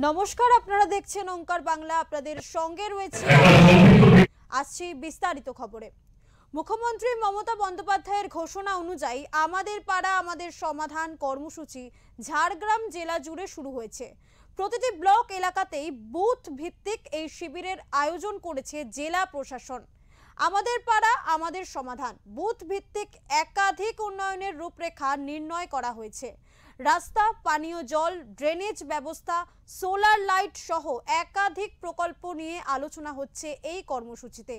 নমস্কার, আপনারা দেখছেন ওঙ্কার বাংলা। আপনাদের সঙ্গে রয়েছে আসছি বিস্তারিত খবরে। মুখ্যমন্ত্রী মমতা বন্দ্যোপাধ্যায়ের ঘোষণা অনুযায়ী আমাদের পাড়া আমাদের সমাধান কর্মসূচি ঝাড়গ্রাম জেলা জুড়ে শুরু হয়েছে। প্রতিটি ব্লক এলাকাতেই বুথ ভিত্তিক এই শিবিরের আয়োজন করেছে জেলা প্রশাসন। আমাদের পাড়া আমাদের সমাধান বুথ ভিত্তিক একাধিক উন্নয়নের রূপরেখা নির্ণয় করা হয়েছে। রাস্তা, পানীয় জল, ড্রেনেজ ব্যবস্থা, সোলার লাইট সহ একাধিক প্রকল্প নিয়ে আলোচনা হচ্ছে এই কর্মসূচিতে।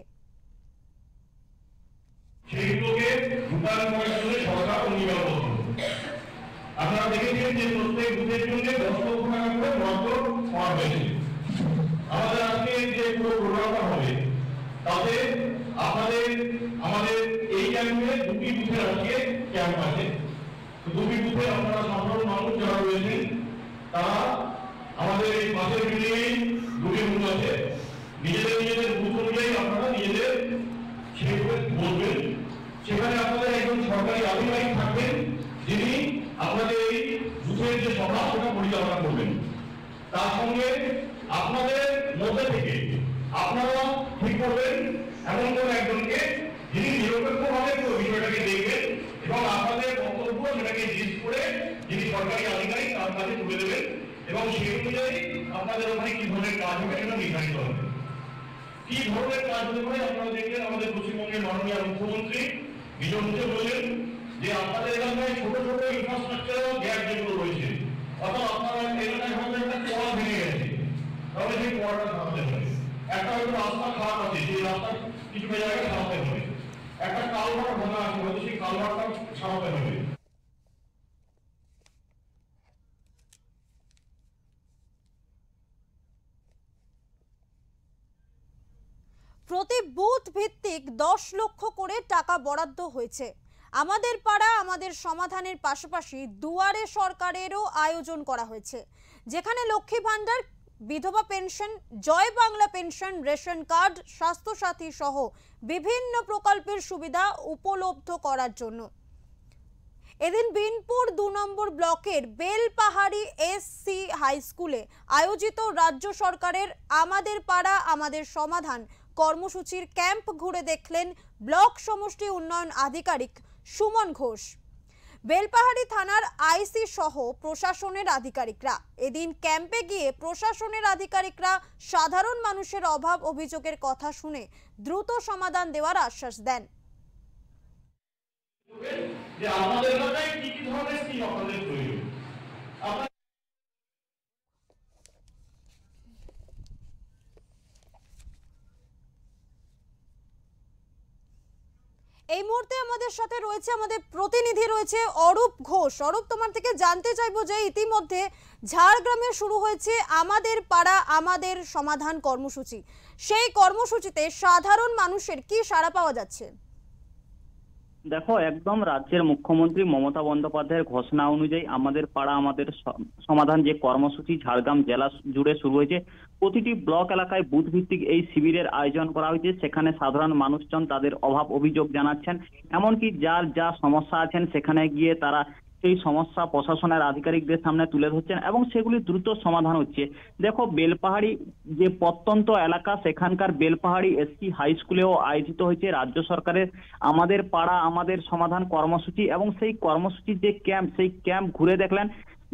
আপনারা দেখেছেন যে প্রত্যেক বুথের জন্য 10 লক্ষ টাকা করে বরাদ্দ করা হয়েছে। আমাদের আজকে যে পুরো প্রোগ্রামটা হবে তাতে আমাদের এই ক্যাম্পে দুটি বুথের আজকে ক্যাম্প আছে। দুটি বুথে আপনারা সাধারণ মানুষ যারা রয়েছেন তারা আমাদের এই পাশের বিল্ডিংয়ে দুটি বুথ আছে। নিজেদের বুথ অনুযায়ী আপনারা নিজেদের সেভাবে বলবেন। সেখানে আপনাদের একজন সরকারি আধিকারিক থাকবেন যিনি আপনাদের এই বুথের যে সভা সেটা পরিচালনা করবেন। তার সঙ্গে আপনাদের মধ্যে থেকে আপনারা ঠিক করবেন এমন কোন একজনকে যিনি নিরপেক্ষভাবে পুরো বিষয়টাকে দেখবেন এবং আপনাদের বক্তব্য সেটাকে জিজ্ঞেস করে যিনি সরকারি আধিকারিক তার কাছে তুলে দেবেন এবং সেই অনুযায়ী আপনাদের ওখানে কি ধরনের কাজ হবে সেটা নির্ধারিত হবে। কি ধরনের কাজ হতে পারে আপনারা দেখলেন আমাদের পশ্চিমবঙ্গের মাননীয় মুখ্যমন্ত্রী বিজন মুখে বললেন যে আপনাদের এলাকায় ছোট ছোট ইনফ্রাস্ট্রাকচারাল গ্যাপ যেগুলো রয়েছে, অর্থাৎ আপনারা এলাকায় হয়তো একটা কোয়া ভেঙে গেছে, তাহলে সেই কোয়াটা সারাতে হবে। একটা হয়তো রাস্তা খারাপ আছে, সেই রাস্তা কিছুটা জায়গায় সারাতে হবে। একটা কালভার্ট ভাঙা আছে, হয়তো সেই কালভার্টটা সারাতে হবে। প্রতি বুথ ভিত্তিক 10 লক্ষ করে টাকা বরাদ্দ হয়েছে। আমাদের পাড়া আমাদের সমাধানের পাশাপাশি দুয়ারে সরকারেরও আয়োজন করা হয়েছে, যেখানে লক্ষ্মী ভান্ডার, বিধবা pension, Joy Bangla pension, ration card, Swasthya Sathi সহ বিভিন্ন প্রকল্পের সুবিধা উপলব্ধ করার জন্য। এদিন বিনপুর 2 নম্বর ব্লকের বেলপাহাড়ি এসসি হাই স্কুলে আয়োজিত রাজ্য সরকারের আমাদের পাড়া আমাদের সমাধান কর্মসূচির ক্যাম্প ঘুরে দেখলেন ব্লক সমষ্টি উন্নয়ন আধিকারিক সুমন ঘোষ, বেলপাহাড়ি থানার আইসি সহ প্রশাসনের আধিকারিকরা। এদিন ক্যাম্পে গিয়ে প্রশাসনের আধিকারিকরা সাধারণ মানুষের অভাব অভিযোগের কথা শুনে দ্রুত সমাধান দেওয়ার আশ্বাস দেন। যে আমাদের এলাকায় কি কি ধরনের স্কিম আপনাদের প্রয়োজন। এই মুহূর্তে আমাদের সাথে রয়েছে আমাদের প্রতিনিধি রয়েছে অরূপ ঘোষ। অরূপ, তোমার থেকে জানতে চাইবো যে ইতিমধ্যে ঝাড়গ্রামে শুরু হয়েছে আমাদের পাড়া আমাদের সমাধান কর্মসূচি, সেই কর্মসূচিতে সাধারণ মানুষের কি সাড়া পাওয়া যাচ্ছে? দেখো, একদম রাজ্যের মুখ্যমন্ত্রী মমতা বন্দ্যোপাধ্যায়ের ঘোষণা অনুযায়ী আমাদের পাড়া আমাদের সমাধান যে কর্মসূচি ঝাড়গ্রাম জেলা জুড়ে শুরু হয়েছে। প্রতিটি ব্লক এলাকায় বুথ ভিত্তিক এই শিবিরের আয়োজন করা হয়েছে। সেখানে সাধারণ মানুষজন তাদের অভাব অভিযোগ জানাচ্ছেন, এমনকি যার যা সমস্যা আছেন সেখানে গিয়ে তারা সেই সমস্যা প্রশাসনের আধিকারিকদের সামনে তুলে ধরছেন এবং সেগুলি দ্রুত সমাধান হচ্ছে। দেখো, বেলপাহাড়ি যে প্রত্যন্ত এলাকা সেখানকার বেলপাহাড়ি এসসি হাই স্কুলেও আয়োজিত হয়েছে রাজ্য সরকারের আমাদের পাড়া আমাদের সমাধান কর্মসূচি এবং সেই কর্মসূচির যে ক্যাম্প, সেই ক্যাম্প ঘুরে দেখলেন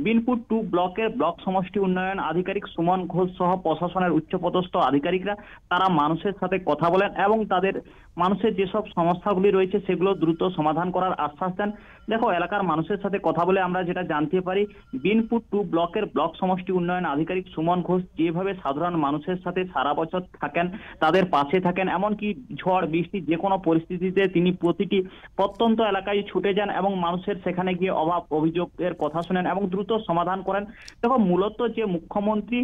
বিনপুর 2 ব্লকের ব্লক সমষ্টি উন্নয়ন আধিকারিক সুমন ঘোষ সহ প্রশাসনের উচ্চপদস্থ আধিকারিকরা। তারা মানুষের সাথে কথা বলেন এবং তাদের মানুষের যেসব সমস্যাগুলি রয়েছে সেগুলো দ্রুত সমাধান করার আশ্বাস দেন। দেখো, এলাকার মানুষের সাথে কথা বলে আমরা যেটা জানতে পারি, বিনপুর 2 ব্লকের ব্লক সমষ্টি উন্নয়ন আধিকারিক সুমন ঘোষ যেভাবে সাধারণ মানুষের সাথে সারা বছর থাকেন, তাদের পাশে থাকেন, এমনকি ঝড় বৃষ্টি যে কোনো পরিস্থিতিতে তিনি প্রতিটি প্রত্যন্ত এলাকায় ছুটে যান এবং মানুষের সেখানে গিয়ে অভাব অভিযোগের কথা শোনেন এবং দ্রুত সমাধান করেন। দেখো, মূলত যে মুখ্যমন্ত্রী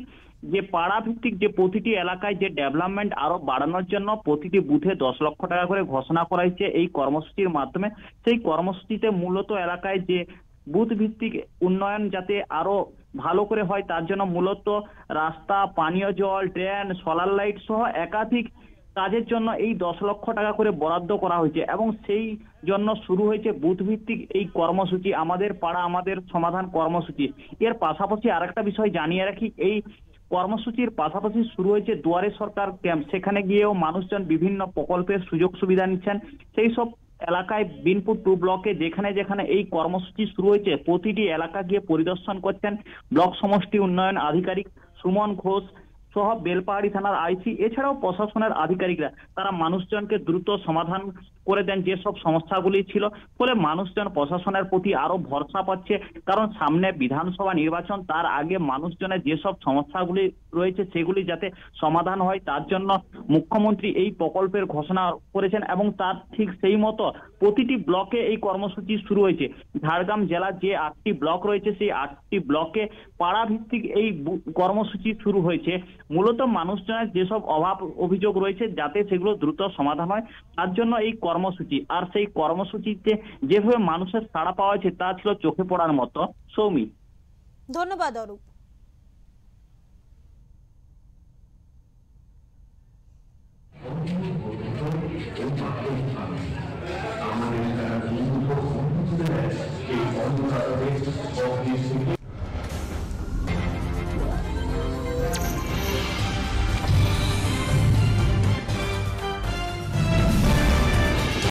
যে পাড়া ভিত্তিক যে প্রতিটি এলাকায় যে ডেভেলপমেন্ট আরো বাড়ানোর জন্য প্রতিটি বুথে 10 লক্ষ টাকা করে ঘোষণা করা হয়েছে এই কর্মসূচির মাধ্যমে। সেই কর্মসূচিতে মূলত এলাকায় যে বুথ ভিত্তিক উন্নয়ন যাতে আরো ভালো করে হয় তার জন্য মূলত রাস্তা, পানীয় জল, ড্রেন, সোলার লাইট সহ একাধিক কাজের জন্য এই 10 লক্ষ টাকা করে বরাদ্দ করা হয়েছে এবং সেই জন্য শুরু হয়েছে বুথ ভিত্তিক এই কর্মসূচি আমাদের পাড়া আমাদের সমাধান কর্মসূচি। এর পাশাপাশি আরেকটা বিষয় জানিয়ে রাখি, এই কর্মসূচির পাশাপাশি শুরু হয়েছে দুয়ারে সরকার ক্যাম্প। সেখানে গিয়েও মানুষজন বিভিন্ন প্রকল্পের সুযোগ সুবিধা নিচ্ছেন। সেই সব এলাকায় বিনপুর 2 ব্লকে যেখানে যেখানে এই কর্মসূচি শুরু হয়েছে প্রতিটি এলাকা গিয়ে পরিদর্শন করছেন ব্লক সমষ্টি উন্নয়ন আধিকারিক সুমন ঘোষ সহ বেলপাহাড়ি থানার আইসি, এছাড়াও প্রশাসনের আধিকারিকরা। তারা মানুষজনকে দ্রুত সমাধান করে দেন যেসব সমস্যাগুলি ছিল, ফলে মানুষজন প্রশাসনের প্রতি আরো ভরসা পাচ্ছে। কারণ সামনে বিধানসভা নির্বাচন, তার আগে মানুষজনের যেসব সমস্যাগুলি রয়েছে সেগুলি যাতে সমাধান হয়, তার জন্য মুখ্যমন্ত্রী এই প্রকল্পের ঘোষণা করেছেন এবং তার ঠিক সেই মতো প্রতিটি ব্লকে এই কর্মসূচি শুরু হয়েছে। ঝাড়গ্রাম জেলার যে 8টি ব্লক রয়েছে সেই 8টি ব্লকে পাড়া ভিত্তিক এই কর্মসূচি শুরু হয়েছে। মূলত মানুষজনের যেসব অভাব অভিযোগ রয়েছে যাতে সেগুলো দ্রুত সমাধান হয়, তার জন্য এই কর্মসূচি। আর সেই কর্মসূচিতে যেভাবে মানুষের সাড়া পাওয়া হয়েছে তা ছিল চোখে পড়ার মতো। সৌমি, ধন্যবাদ অরূপ।